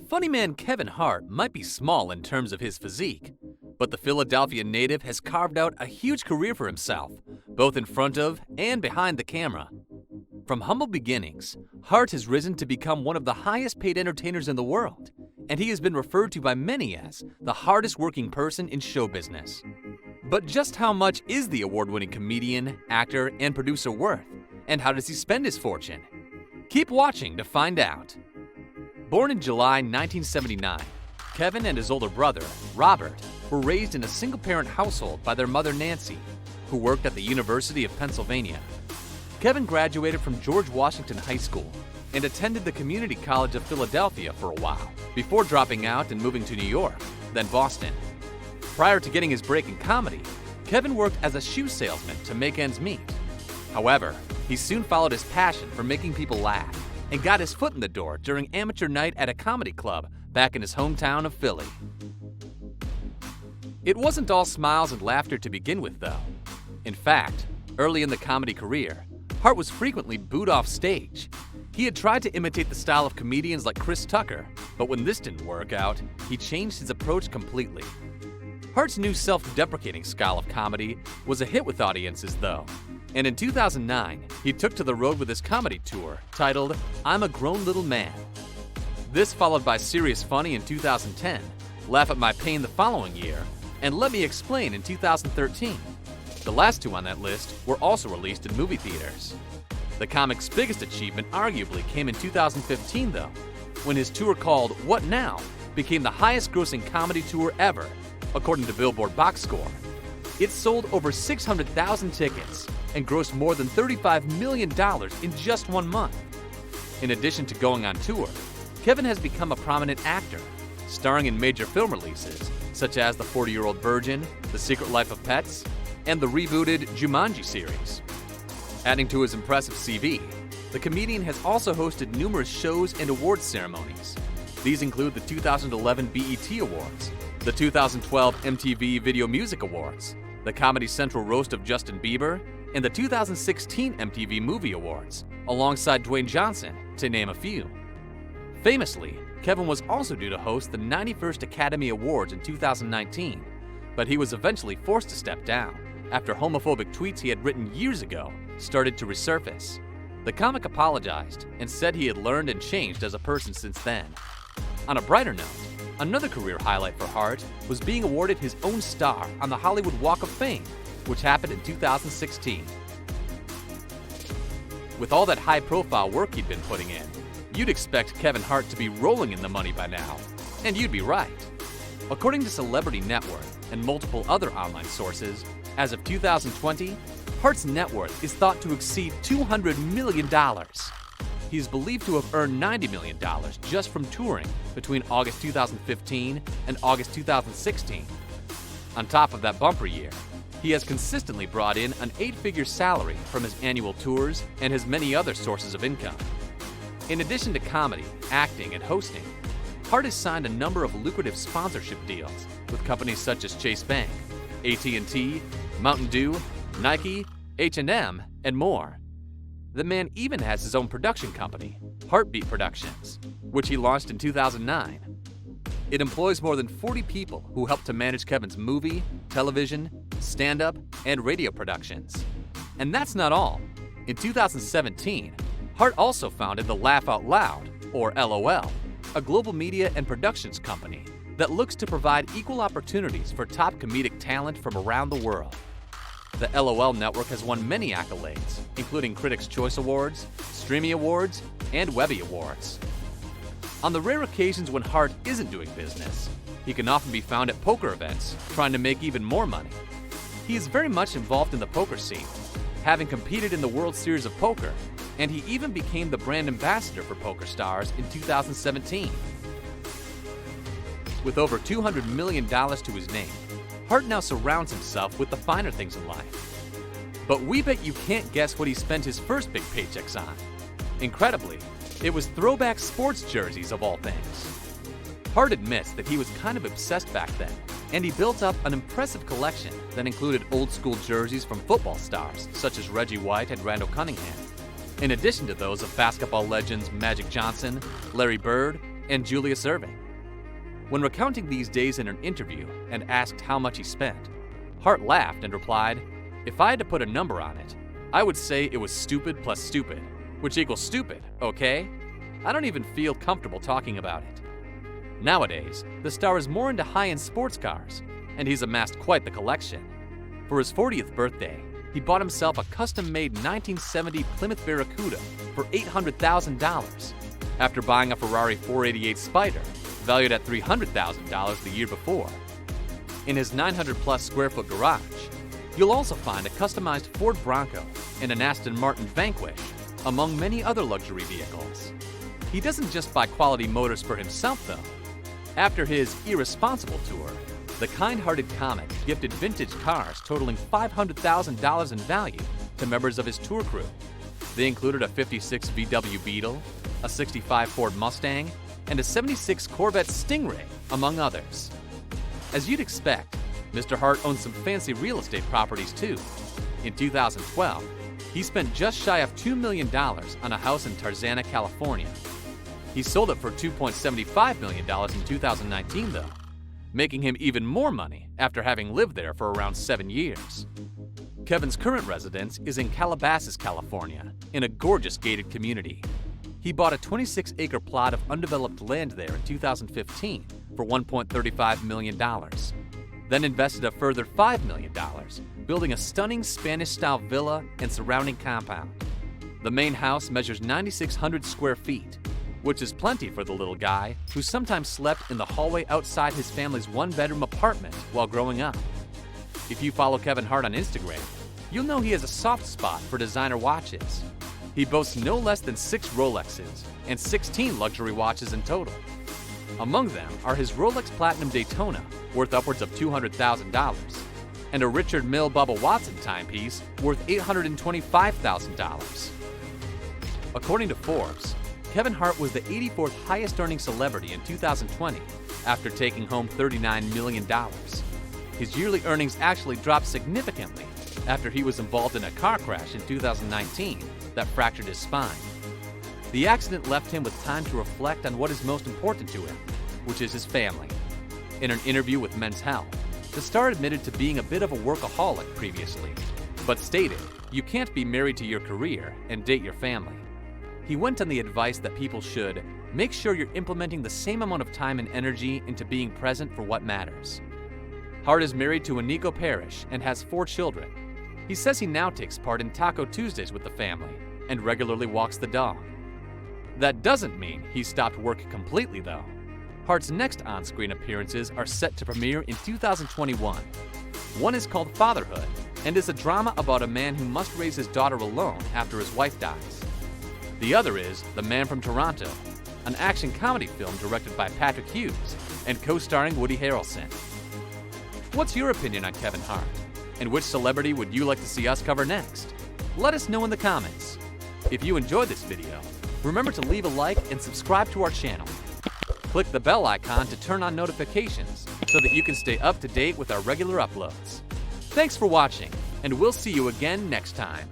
Funnyman Kevin Hart might be small in terms of his physique, but the Philadelphia native has carved out a huge career for himself, both in front of and behind the camera. From humble beginnings, Hart has risen to become one of the highest paid entertainers in the world, and he has been referred to by many as the hardest working person in show business. But just how much is the award-winning comedian, actor, and producer worth, and how does he spend his fortune? Keep watching to find out. Born in July 1979, Kevin and his older brother, Robert, were raised in a single-parent household by their mother Nancy, who worked at the University of Pennsylvania. Kevin graduated from George Washington High School and attended the Community College of Philadelphia for a while, before dropping out and moving to New York, then Boston. Prior to getting his break in comedy, Kevin worked as a shoe salesman to make ends meet. However, he soon followed his passion for making people laugh and got his foot in the door during amateur night at a comedy club back in his hometown of Philly. It wasn't all smiles and laughter to begin with, though. In fact, early in the comedy career, Hart was frequently booed off stage. He had tried to imitate the style of comedians like Chris Tucker, but when this didn't work out, he changed his approach completely. Hart's new self-deprecating style of comedy was a hit with audiences, though. And in 2009, he took to the road with his comedy tour titled I'm a Grown Little Man. This followed by Serious Funny in 2010, Laugh at My Pain the following year, and Let Me Explain in 2013. The last two on that list were also released in movie theaters. The comic's biggest achievement arguably came in 2015, though, when his tour called What Now became the highest-grossing comedy tour ever, according to Billboard Box Score. It sold over 600,000 tickets and grossed more than $35 million in just 1 month. In addition to going on tour, Kevin has become a prominent actor, starring in major film releases such as The 40-Year-Old Virgin, The Secret Life of Pets, and the rebooted Jumanji series. Adding to his impressive CV, the comedian has also hosted numerous shows and awards ceremonies. These include the 2011 BET Awards, the 2012 MTV Video Music Awards, the Comedy Central Roast of Justin Bieber, and the 2016 MTV Movie Awards, alongside Dwayne Johnson, to name a few. Famously, Kevin was also due to host the 91st Academy Awards in 2019, but he was eventually forced to step down after homophobic tweets he had written years ago started to resurface. The comic apologized and said he had learned and changed as a person since then. On a brighter note, another career highlight for Hart was being awarded his own star on the Hollywood Walk of Fame, which happened in 2016. With all that high-profile work he'd been putting in, you'd expect Kevin Hart to be rolling in the money by now, and you'd be right. According to Celebrity Net Worth and multiple other online sources, as of 2020, Hart's net worth is thought to exceed $200 million. He is believed to have earned $90 million just from touring between August 2015 and August 2016. On top of that bumper year, he has consistently brought in an 8-figure salary from his annual tours and his many other sources of income. In addition to comedy, acting, and hosting, Hart has signed a number of lucrative sponsorship deals with companies such as Chase Bank, AT&T, Mountain Dew, Nike, H&M, and more. The man even has his own production company, Heartbeat Productions, which he launched in 2009. It employs more than 40 people who help to manage Kevin's movie, television, stand-up, and radio productions. And that's not all. In 2017, Hart also founded the Laugh Out Loud, or LOL, a global media and productions company that looks to provide equal opportunities for top comedic talent from around the world. The LOL network has won many accolades, including Critics' Choice Awards, Streamy Awards, and Webby Awards. On the rare occasions when Hart isn't doing business, he can often be found at poker events trying to make even more money. He is very much involved in the poker scene, having competed in the World Series of Poker, and he even became the brand ambassador for PokerStars in 2017. With over $200 million to his name, Hart now surrounds himself with the finer things in life. But we bet you can't guess what he spent his first big paychecks on. Incredibly, it was throwback sports jerseys of all things. Hart admits that he was kind of obsessed back then, and he built up an impressive collection that included old-school jerseys from football stars such as Reggie White and Randall Cunningham, in addition to those of basketball legends Magic Johnson, Larry Bird, and Julia Serving. When recounting these days in an interview and asked how much he spent, Hart laughed and replied, "If I had to put a number on it, I would say it was stupid plus stupid, which equals stupid, okay? I don't even feel comfortable talking about it." Nowadays, the star is more into high-end sports cars, and he's amassed quite the collection. For his 40th birthday, he bought himself a custom-made 1970 Plymouth Barracuda for $800,000 after buying a Ferrari 488 Spider valued at $300,000 the year before. In his 900-plus square foot garage, you'll also find a customized Ford Bronco and an Aston Martin Vanquish, among many other luxury vehicles. He doesn't just buy quality motors for himself, though. After his Irresponsible tour, the kind-hearted comic gifted vintage cars totaling $500,000 in value to members of his tour crew. They included a 56 VW Beetle, a 65 Ford Mustang, and a 76 Corvette Stingray, among others. As you'd expect, Mr. Hart owns some fancy real estate properties too. In 2012, he spent just shy of $2 million on a house in Tarzana, California. He sold it for $2.75 million in 2019, though, making him even more money after having lived there for around 7 years. Kevin's current residence is in Calabasas, California, in a gorgeous gated community. He bought a 26-acre plot of undeveloped land there in 2015 for $1.35 million, then invested a further $5 million, building a stunning Spanish-style villa and surrounding compound. The main house measures 9,600 square feet, which is plenty for the little guy who sometimes slept in the hallway outside his family's one-bedroom apartment while growing up. If you follow Kevin Hart on Instagram, you'll know he has a soft spot for designer watches. He boasts no less than 6 Rolexes and 16 luxury watches in total. Among them are his Rolex Platinum Daytona, worth upwards of $200,000, and a Richard Mille Bubba Watson timepiece worth $825,000. According to Forbes, Kevin Hart was the 84th highest-earning celebrity in 2020 after taking home $39 million. His yearly earnings actually dropped significantly after he was involved in a car crash in 2019 that fractured his spine. The accident left him with time to reflect on what is most important to him, which is his family. In an interview with Men's Health, the star admitted to being a bit of a workaholic previously, but stated, "You can't be married to your career and date your family." He went on the advice that people should make sure you're implementing the same amount of time and energy into being present for what matters. Hart is married to Aniko Parrish and has 4 children. He says he now takes part in Taco Tuesdays with the family and regularly walks the dog. That doesn't mean he's stopped work completely, though. Hart's next on-screen appearances are set to premiere in 2021. One is called Fatherhood and is a drama about a man who must raise his daughter alone after his wife dies. The other is The Man from Toronto, an action comedy film directed by Patrick Hughes and co-starring Woody Harrelson. What's your opinion on Kevin Hart? And which celebrity would you like to see us cover next? Let us know in the comments. If you enjoyed this video, remember to leave a like and subscribe to our channel. Click the bell icon to turn on notifications so that you can stay up to date with our regular uploads. Thanks for watching, and we'll see you again next time.